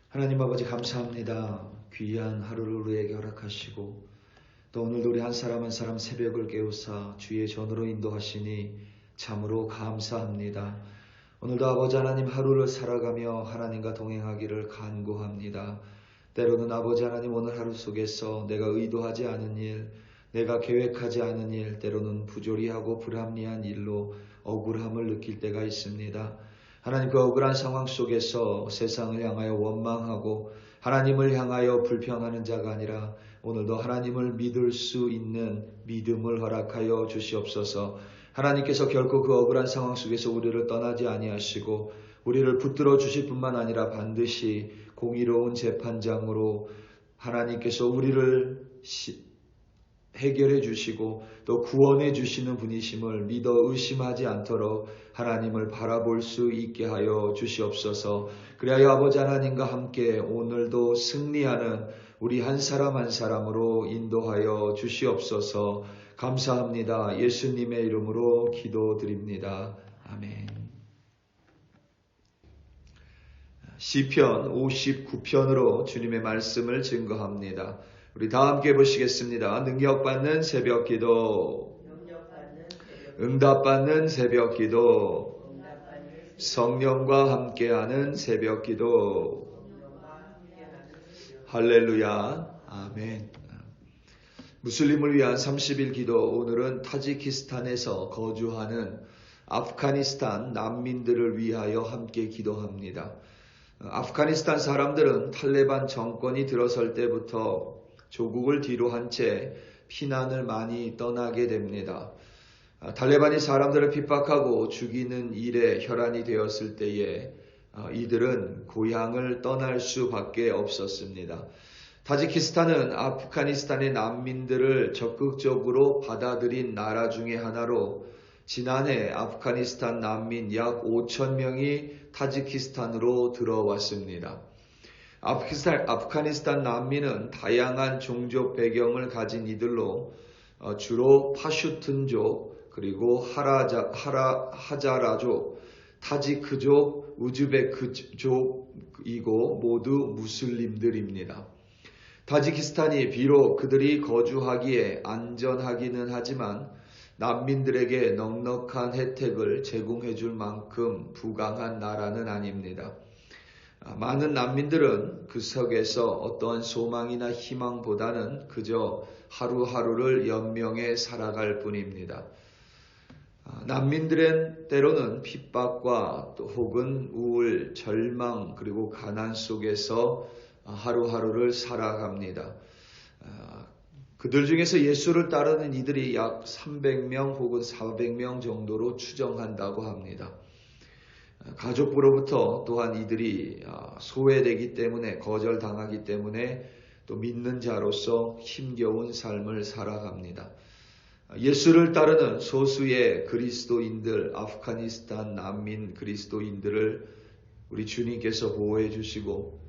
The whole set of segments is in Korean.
하나님 아버지 감사합니다. 귀한 하루를 우리에게 허락하시고 또 오늘도 우리 한 사람 한 사람 새벽을 깨우사 주의 전으로 인도하시니 참으로 감사합니다. 오늘도 아버지 하나님 하루를 살아가며 하나님과 동행하기를 간구합니다. 때로는 아버지 하나님 오늘 하루 속에서 내가 의도하지 않은 일, 내가 계획하지 않은 일, 때로는 부조리하고 불합리한 일로 억울함을 느낄 때가 있습니다. 하나님 그 억울한 상황 속에서 세상을 향하여 원망하고 하나님을 향하여 불평하는 자가 아니라 오늘도 하나님을 믿을 수 있는 믿음을 허락하여 주시옵소서. 하나님께서 결코 그 억울한 상황 속에서 우리를 떠나지 아니하시고 우리를 붙들어 주실 뿐만 아니라 반드시 공의로운 재판장으로 하나님께서 우리를 해결해 주시고 또 구원해 주시는 분이심을 믿어 의심하지 않도록 하나님을 바라볼 수 있게 하여 주시옵소서. 그리하여 아버지 하나님과 함께 오늘도 승리하는 우리 한 사람 한 사람으로 인도하여 주시옵소서. 감사합니다. 예수님의 이름으로 기도드립니다. 아멘. 시편 59편으로 주님의 말씀을 증거합니다. 우리 다 함께 보시겠습니다. 능력받는 새벽기도, 응답받는 새벽기도, 성령과 함께하는 새벽기도. 할렐루야. 아멘. 무슬림을 위한 30일 기도. 오늘은 타지키스탄에서 거주하는 아프가니스탄 난민들을 위하여 함께 기도합니다. 아프가니스탄 사람들은 탈레반 정권이 들어설 때부터 조국을 뒤로 한 채 피난을 많이 떠나게 됩니다. 탈레반이 사람들을 핍박하고 죽이는 일에 혈안이 되었을 때에 이들은 고향을 떠날 수밖에 없었습니다. 타지키스탄은 아프가니스탄의 난민들을 적극적으로 받아들인 나라 중에 하나로 지난해 아프가니스탄 난민 약 5,000명이 타지키스탄으로 들어왔습니다. 아프가니스탄 난민은 다양한 종족 배경을 가진 이들로 주로 파슈툰족, 그리고 하자라족, 타지크족, 우즈베크족이고 모두 무슬림들입니다. 타지키스탄이 비록 그들이 거주하기에 안전하기는 하지만 난민들에게 넉넉한 혜택을 제공해 줄 만큼 부강한 나라는 아닙니다. 많은 난민들은 그 속에서 어떠한 소망이나 희망보다는 그저 하루하루를 연명해 살아갈 뿐입니다. 난민들은 때로는 핍박과 또 혹은 우울, 절망 그리고 가난 속에서 하루하루를 살아갑니다. 그들 중에서 예수를 따르는 이들이 약 300명 혹은 400명 정도로 추정한다고 합니다. 가족으로부터 또한 이들이 소외되기 때문에, 거절당하기 때문에 또 믿는 자로서 힘겨운 삶을 살아갑니다. 예수를 따르는 소수의 그리스도인들, 아프가니스탄 난민 그리스도인들을 우리 주님께서 보호해 주시고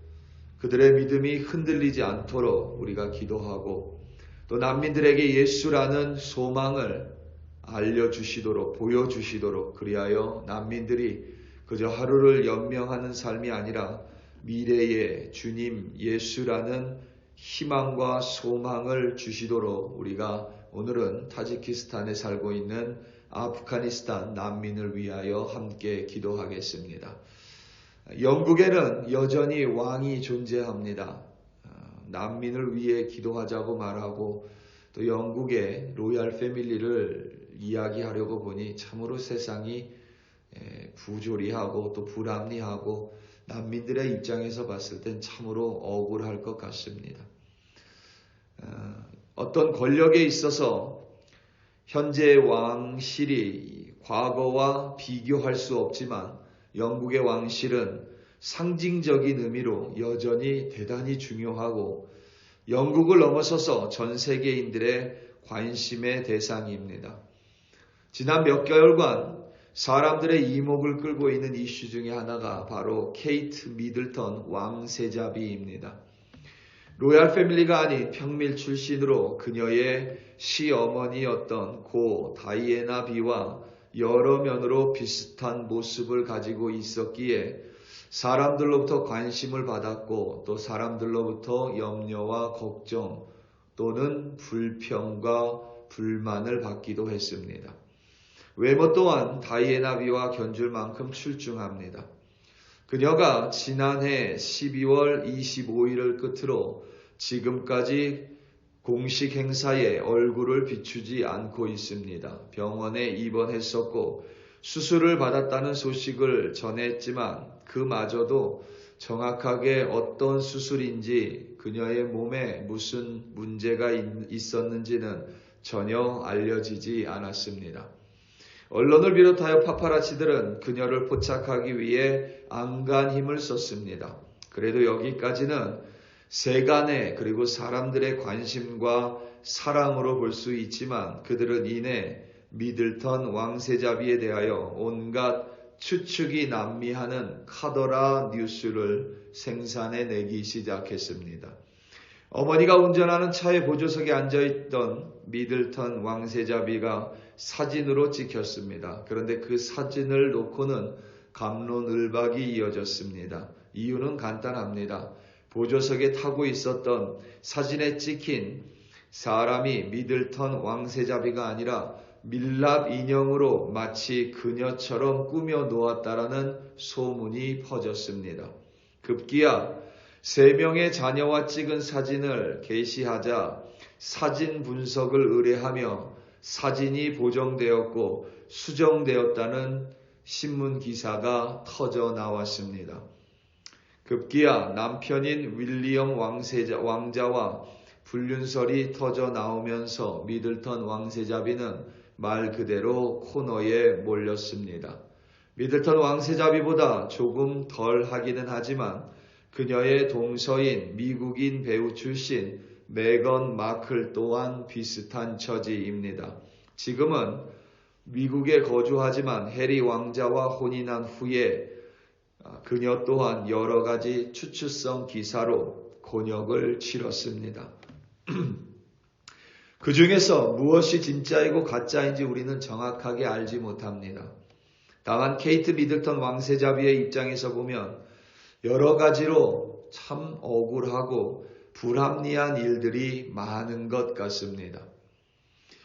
그들의 믿음이 흔들리지 않도록 우리가 기도하고 또 난민들에게 예수라는 소망을 알려주시도록, 보여주시도록, 그리하여 난민들이 그저 하루를 연명하는 삶이 아니라 미래에 주님 예수라는 희망과 소망을 주시도록 우리가 오늘은 타지키스탄에 살고 있는 아프가니스탄 난민을 위하여 함께 기도하겠습니다. 영국에는 여전히 왕이 존재합니다. 난민을 위해 기도하자고 말하고 또 영국의 로얄 패밀리를 이야기하려고 보니 참으로 세상이 부조리하고 또 불합리하고 난민들의 입장에서 봤을 땐 참으로 억울할 것 같습니다. 어떤 권력에 있어서 현재 왕실이 과거와 비교할 수 없지만 영국의 왕실은 상징적인 의미로 여전히 대단히 중요하고 영국을 넘어서서 전 세계인들의 관심의 대상입니다. 지난 몇 개월간 사람들의 이목을 끌고 있는 이슈 중에 하나가 바로 케이트 미들턴 왕세자비입니다. 로얄 패밀리가 아닌 평밀 출신으로 그녀의 시어머니였던 고 다이애나 비와 여러 면으로 비슷한 모습을 가지고 있었기에 사람들로부터 관심을 받았고 또 사람들로부터 염려와 걱정 또는 불평과 불만을 받기도 했습니다. 외모 또한 다이애나비와 견줄 만큼 출중합니다. 그녀가 지난해 12월 25일을 끝으로 지금까지 공식 행사에 얼굴을 비추지 않고 있습니다. 병원에 입원했었고 수술을 받았다는 소식을 전했지만 그마저도 정확하게 어떤 수술인지 그녀의 몸에 무슨 문제가 있었는지는 전혀 알려지지 않았습니다. 언론을 비롯하여 파파라치들은 그녀를 포착하기 위해 안간 힘을 썼습니다. 그래도 여기까지는 세간의 그리고 사람들의 관심과 사랑으로 볼 수 있지만 그들은 이내 미들턴 왕세자비에 대하여 온갖 추측이 난미하는 카더라 뉴스를 생산해내기 시작했습니다. 어머니가 운전하는 차의 보조석에 앉아있던 미들턴 왕세자비가 사진으로 찍혔습니다. 그런데 그 사진을 놓고는 갑론을박이 이어졌습니다. 이유는 간단합니다. 보조석에 타고 있었던 사진에 찍힌 사람이 미들턴 왕세자비가 아니라 밀랍 인형으로 마치 그녀처럼 꾸며 놓았다라는 소문이 퍼졌습니다. 급기야 3명의 자녀와 찍은 사진을 게시하자 사진 분석을 의뢰하며 사진이 보정되었고 수정되었다는 신문 기사가 터져 나왔습니다. 급기야 남편인 윌리엄 왕자와 불륜설이 터져 나오면서 미들턴 왕세자비는 말 그대로 코너에 몰렸습니다. 미들턴 왕세자비보다 조금 덜 하기는 하지만 그녀의 동서인 미국인 배우 출신 메건 마클 또한 비슷한 처지입니다. 지금은 미국에 거주하지만 해리 왕자와 혼인한 후에 그녀 또한 여러 가지 추추성 기사로 곤욕을 치렀습니다. 그 중에서 무엇이 진짜이고 가짜인지 우리는 정확하게 알지 못합니다. 다만 케이트 미들턴 왕세자비의 입장에서 보면 여러 가지로 참 억울하고 불합리한 일들이 많은 것 같습니다.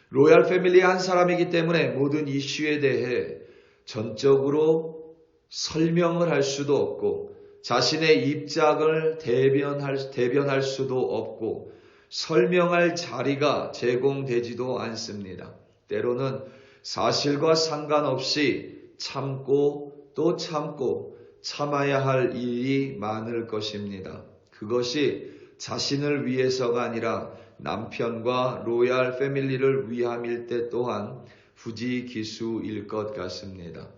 로얄 패밀리의 한 사람이기 때문에 모든 이슈에 대해 전적으로 설명을 할 수도 없고 자신의 입장을 대변할 수도 없고 설명할 자리가 제공되지도 않습니다. 때로는 사실과 상관없이 참고 또 참고 참아야 할 일이 많을 것입니다. 그것이 자신을 위해서가 아니라 남편과 로얄 패밀리를 위함일 때 또한 부지기수일 것 같습니다.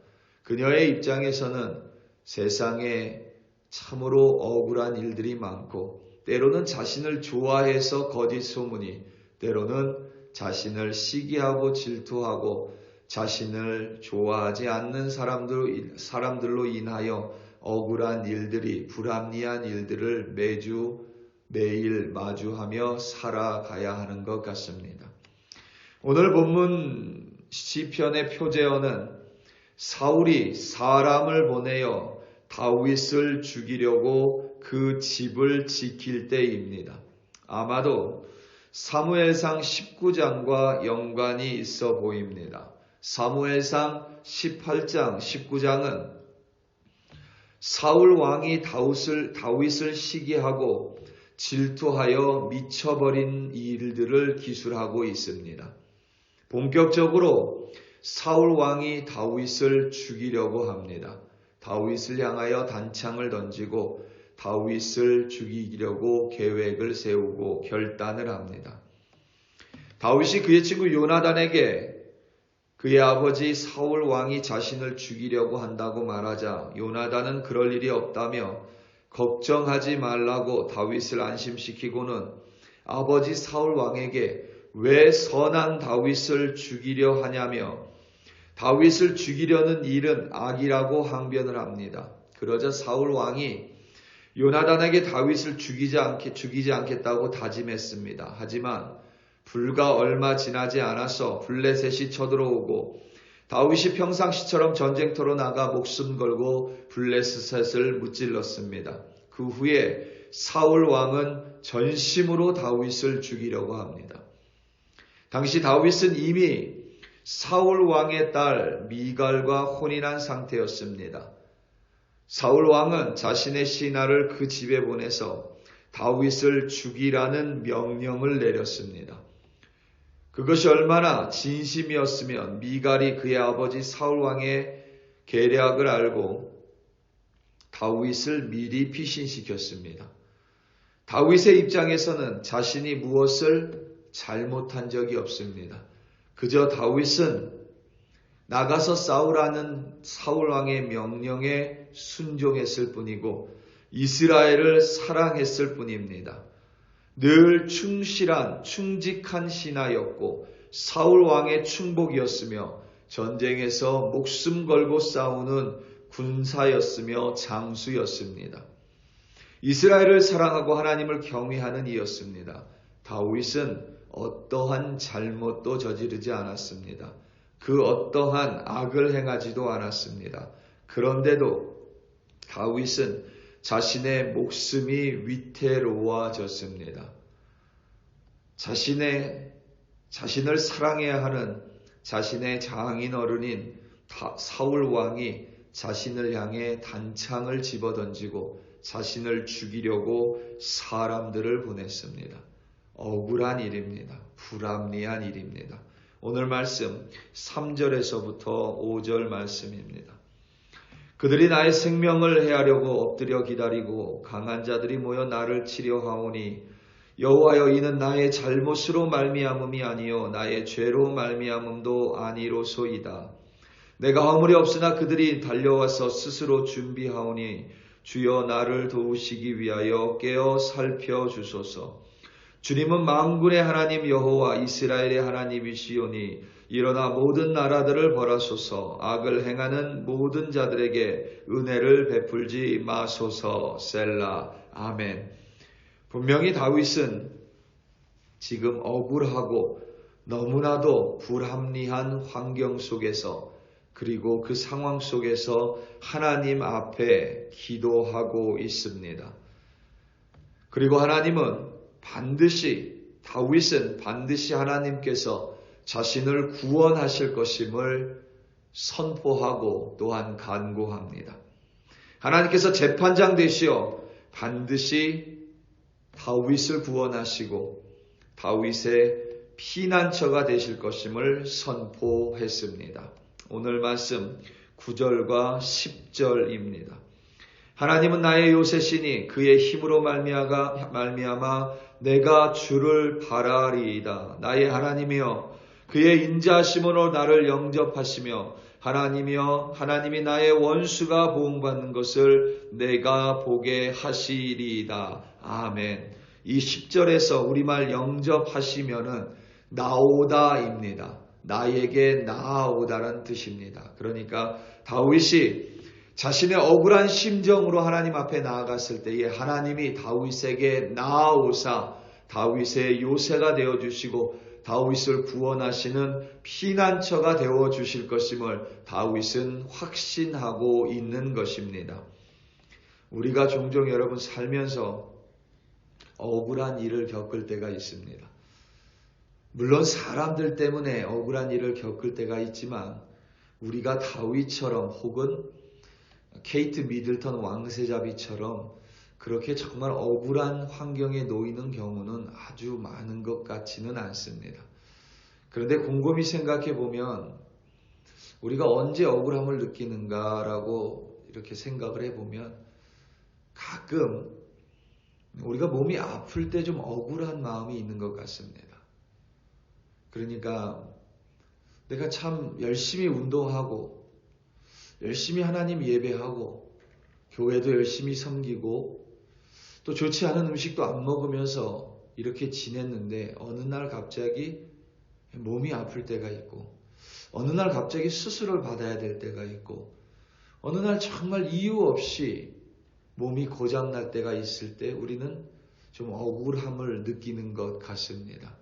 그녀의 입장에서는 세상에 참으로 억울한 일들이 많고 때로는 자신을 좋아해서 거짓 소문이, 때로는 자신을 시기하고 질투하고 자신을 좋아하지 않는 사람들로 인하여 억울한 일들이, 불합리한 일들을 매일 마주하며 살아가야 하는 것 같습니다. 오늘 본문 시편의 표제어는 사울이 사람을 보내어 다윗을 죽이려고 그 집을 지킬 때입니다. 아마도 사무엘상 19장과 연관이 있어 보입니다. 사무엘상 18장, 19장은 사울 왕이 다윗을 시기하고 질투하여 미쳐버린 일들을 기술하고 있습니다. 본격적으로 사울 왕이 다윗을 죽이려고 합니다. 다윗을 향하여 단창을 던지고 다윗을 죽이려고 계획을 세우고 결단을 합니다. 다윗이 그의 친구 요나단에게 그의 아버지 사울 왕이 자신을 죽이려고 한다고 말하자 요나단은 그럴 일이 없다며 걱정하지 말라고 다윗을 안심시키고는 아버지 사울 왕에게 왜 선한 다윗을 죽이려 하냐며 다윗을 죽이려는 일은 악이라고 항변을 합니다. 그러자 사울 왕이 요나단에게 다윗을 죽이지 않겠다고 다짐했습니다. 하지만 불과 얼마 지나지 않아서 블레셋이 쳐들어오고 다윗이 평상시처럼 전쟁터로 나가 목숨 걸고 블레셋을 무찔렀습니다. 그 후에 사울 왕은 전심으로 다윗을 죽이려고 합니다. 당시 다윗은 이미 사울 왕의 딸 미갈과 혼인한 상태였습니다. 사울 왕은 자신의 신하를 그 집에 보내서 다윗을 죽이라는 명령을 내렸습니다. 그것이 얼마나 진심이었으면 미갈이 그의 아버지 사울 왕의 계략을 알고 다윗을 미리 피신시켰습니다. 다윗의 입장에서는 자신이 무엇을 잘못한 적이 없습니다. 그저 다윗은 나가서 싸우라는 사울 왕의 명령에 순종했을 뿐이고 이스라엘을 사랑했을 뿐입니다. 늘 충직한 신하였고 사울 왕의 충복이었으며 전쟁에서 목숨 걸고 싸우는 군사였으며 장수였습니다. 이스라엘을 사랑하고 하나님을 경외하는 이였습니다. 다윗은 어떠한 잘못도 저지르지 않았습니다. 그 어떠한 악을 행하지도 않았습니다. 그런데도 다윗은 자신의 목숨이 위태로워졌습니다. 자신을 사랑해야 하는 자신의 장인 어른인 사울 왕이 자신을 향해 단창을 집어던지고 자신을 죽이려고 사람들을 보냈습니다. 억울한 일입니다. 불합리한 일입니다. 오늘 말씀 3절에서부터 5절 말씀입니다. 그들이 나의 생명을 해하려고 엎드려 기다리고 강한 자들이 모여 나를 치려 하오니 여호와여 이는 나의 잘못으로 말미암음이 아니요 나의 죄로 말미암음도 아니로소이다. 내가 허물이 없으나 그들이 달려와서 스스로 준비하오니 주여 나를 도우시기 위하여 깨어 살펴주소서. 주님은 만군의 하나님 여호와 이스라엘의 하나님이시오니 일어나 모든 나라들을 벌하소서. 악을 행하는 모든 자들에게 은혜를 베풀지 마소서. 셀라. 아멘. 분명히 다윗은 지금 억울하고 너무나도 불합리한 환경 속에서 그리고 그 상황 속에서 하나님 앞에 기도하고 있습니다. 그리고 다윗은 반드시 하나님께서 자신을 구원하실 것임을 선포하고 또한 간구합니다. 하나님께서 재판장 되시어 반드시 다윗을 구원하시고 다윗의 피난처가 되실 것임을 선포했습니다. 오늘 말씀 9절과 10절입니다. 하나님은 나의 요새시니 그의 힘으로 말미암아 내가 주를 바라리이다. 나의 하나님이여 그의 인자하심으로 나를 영접하시며 하나님이 나의 원수가 보응받는 것을 내가 보게 하시리이다. 아멘. 이 10절에서 우리말 영접하시면은 나오다입니다. 나에게 나아오다라는 뜻입니다. 그러니까 다윗이 자신의 억울한 심정으로 하나님 앞에 나아갔을 때에 하나님이 다윗에게 나아오사 다윗의 요새가 되어주시고 다윗을 구원하시는 피난처가 되어주실 것임을 다윗은 확신하고 있는 것입니다. 우리가 종종 여러분 살면서 억울한 일을 겪을 때가 있습니다. 물론 사람들 때문에 억울한 일을 겪을 때가 있지만 우리가 다윗처럼 혹은 케이트 미들턴 왕세자비처럼 그렇게 정말 억울한 환경에 놓이는 경우는 아주 많은 것 같지는 않습니다. 그런데 곰곰이 생각해 보면 우리가 언제 억울함을 느끼는가라고 이렇게 생각을 해보면 가끔 우리가 몸이 아플 때 좀 억울한 마음이 있는 것 같습니다. 그러니까 내가 참 열심히 운동하고 열심히 하나님 예배하고 교회도 열심히 섬기고 또 좋지 않은 음식도 안 먹으면서 이렇게 지냈는데 어느 날 갑자기 몸이 아플 때가 있고 어느 날 갑자기 수술을 받아야 될 때가 있고 어느 날 정말 이유 없이 몸이 고장날 때가 있을 때 우리는 좀 억울함을 느끼는 것 같습니다.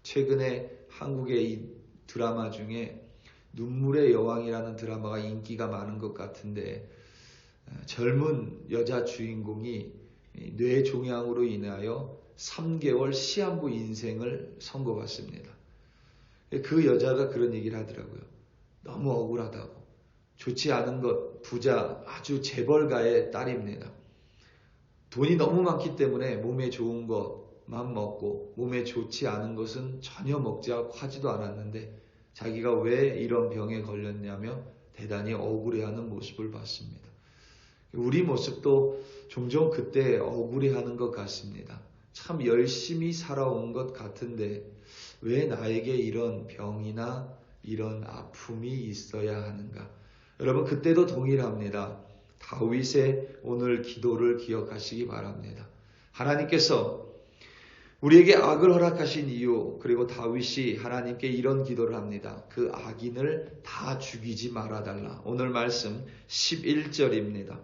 최근에 한국의 이 드라마 중에 눈물의 여왕이라는 드라마가 인기가 많은 것 같은데 젊은 여자 주인공이 뇌종양으로 인하여 3개월 시한부 인생을 선고받습니다. 그 여자가 그런 얘기를 하더라고요. 너무 억울하다고. 좋지 않은 것, 부자, 아주 재벌가의 딸입니다. 돈이 너무 많기 때문에 몸에 좋은 것만 먹고 몸에 좋지 않은 것은 전혀 먹지 않고 하지도 않았는데 자기가 왜 이런 병에 걸렸냐며 대단히 억울해하는 모습을 봤습니다. 우리 모습도 종종 그때 억울해하는 것 같습니다. 참 열심히 살아온 것 같은데 왜 나에게 이런 병이나 이런 아픔이 있어야 하는가? 여러분 그때도 동일합니다. 다윗의 오늘 기도를 기억하시기 바랍니다. 하나님께서 우리에게 악을 허락하신 이유, 그리고 다윗이 하나님께 이런 기도를 합니다. 그 악인을 다 죽이지 말아달라. 오늘 말씀 11절입니다.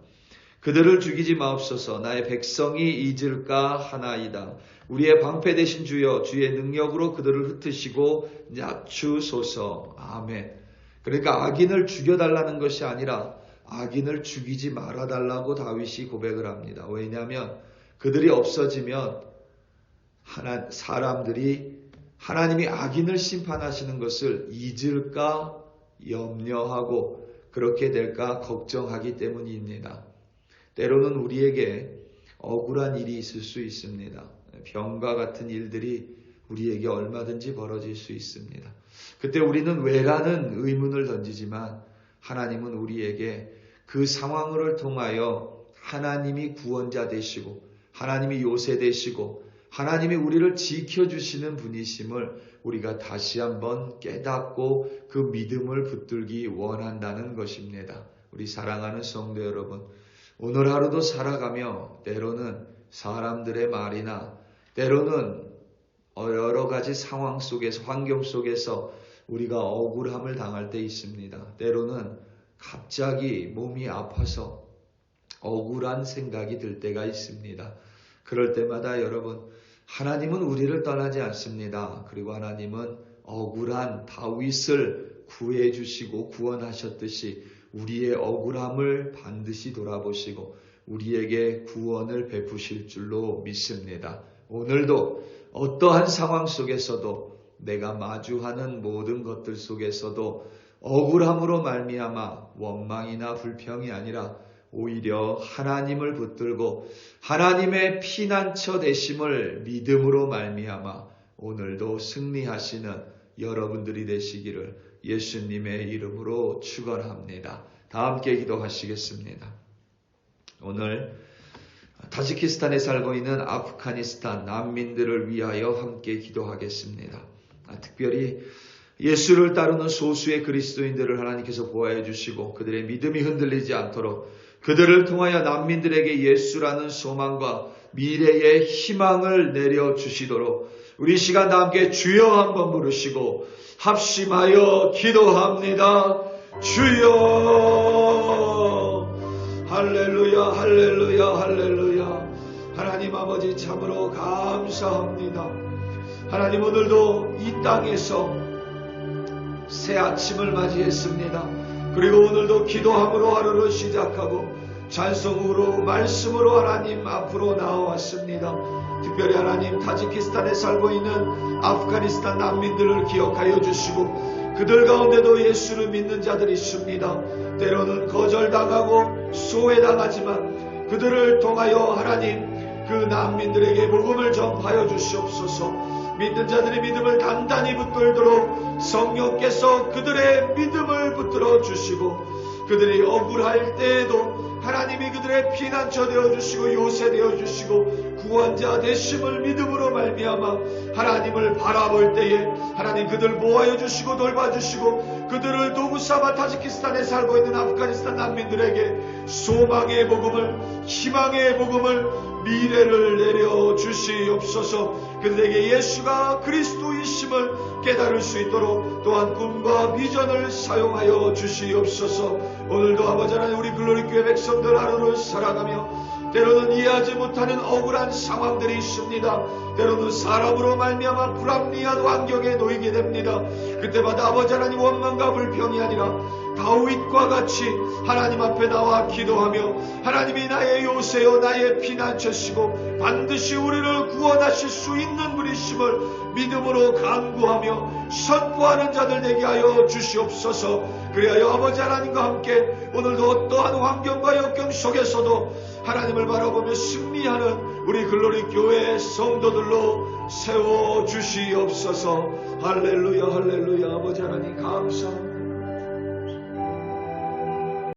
그들을 죽이지 마옵소서. 나의 백성이 잊을까 하나이다. 우리의 방패 되신 주여, 주의 능력으로 그들을 흩으시고 낮추소서. 아멘. 그러니까 악인을 죽여달라는 것이 아니라 악인을 죽이지 말아달라고 다윗이 고백을 합니다. 왜냐하면 그들이 없어지면 사람들이 하나님이 악인을 심판하시는 것을 잊을까 염려하고 그렇게 될까 걱정하기 때문입니다. 때로는 우리에게 억울한 일이 있을 수 있습니다. 병과 같은 일들이 우리에게 얼마든지 벌어질 수 있습니다. 그때 우리는 왜라는 의문을 던지지만 하나님은 우리에게 그 상황을 통하여 하나님이 구원자 되시고 하나님이 요새 되시고 하나님이 우리를 지켜주시는 분이심을 우리가 다시 한번 깨닫고 그 믿음을 붙들기 원한다는 것입니다. 우리 사랑하는 성도 여러분, 오늘 하루도 살아가며 때로는 사람들의 말이나 때로는 여러 가지 상황 속에서 환경 속에서 우리가 억울함을 당할 때 있습니다. 때로는 갑자기 몸이 아파서 억울한 생각이 들 때가 있습니다. 그럴 때마다 여러분, 하나님은 우리를 떠나지 않습니다. 그리고 하나님은 억울한 다윗을 구해주시고 구원하셨듯이 우리의 억울함을 반드시 돌아보시고 우리에게 구원을 베푸실 줄로 믿습니다. 오늘도 어떠한 상황 속에서도 내가 마주하는 모든 것들 속에서도 억울함으로 말미암아 원망이나 불평이 아니라 오히려 하나님을 붙들고 하나님의 피난처 되심을 믿음으로 말미암아 오늘도 승리하시는 여러분들이 되시기를 예수님의 이름으로 축원합니다. 다 함께 기도하시겠습니다. 오늘 타지키스탄에 살고 있는 아프가니스탄 난민들을 위하여 함께 기도하겠습니다. 특별히 예수를 따르는 소수의 그리스도인들을 하나님께서 보호해 주시고 그들의 믿음이 흔들리지 않도록 그들을 통하여 난민들에게 예수라는 소망과 미래의 희망을 내려주시도록 우리 시간 다 함께 주여 한번 부르시고 합심하여 기도합니다. 주여. 할렐루야 할렐루야 할렐루야. 하나님 아버지 참으로 감사합니다. 하나님 오늘도 이 땅에서 새 아침을 맞이했습니다. 그리고 오늘도 기도함으로 하루를 시작하고 찬송으로 말씀으로 하나님 앞으로 나와왔습니다. 특별히 하나님 타지키스탄에 살고 있는 아프가니스탄 난민들을 기억하여 주시고 그들 가운데도 예수를 믿는 자들이 있습니다. 때로는 거절당하고 소외당하지만 그들을 통하여 하나님 그 난민들에게 복음을 전파하여 주시옵소서. 믿는 자들의 믿음을 단단히 붙들도록 성령께서 그들의 믿음을 붙들어 주시고 그들이 억울할 때에도 하나님이 그들의 피난처 되어주시고 요새 되어주시고 구원자 되심을 믿음으로 말미암아 하나님을 바라볼 때에 하나님 그들 모아여 주시고 돌봐주시고 그들을 도구삼아 타지키스탄에 살고 있는 아프가니스탄 난민들에게 소망의 복음을 희망의 복음을 미래를 내려주시옵소서. 그들에게 예수가 그리스도이심을 깨달을 수 있도록 또한 꿈과 비전을 사용하여 주시옵소서. 오늘도 아버지 하나님 우리 글로리 교회 백성들 하루를 살아가며 때로는 이해하지 못하는 억울한 상황들이 있습니다. 때로는 사람으로 말미암아 불합리한 환경에 놓이게 됩니다. 그때마다 아버지 하나님 원망과 불평이 아니라 다윗과 같이 하나님 앞에 나와 기도하며 하나님이 나의 요새요 나의 피난처시고 반드시 우리를 구원하실 수 있는 분이심을 믿음으로 간구하며 선포하는 자들 되게 하여 주시옵소서. 그리하여 아버지 하나님과 함께 오늘도 어떠한 환경과 역경 속에서도 하나님을 바라보며 승리하는 우리 글로리 교회 성도들로 세워주시옵소서. 할렐루야 할렐루야. 아버지 하나님 감사합니다.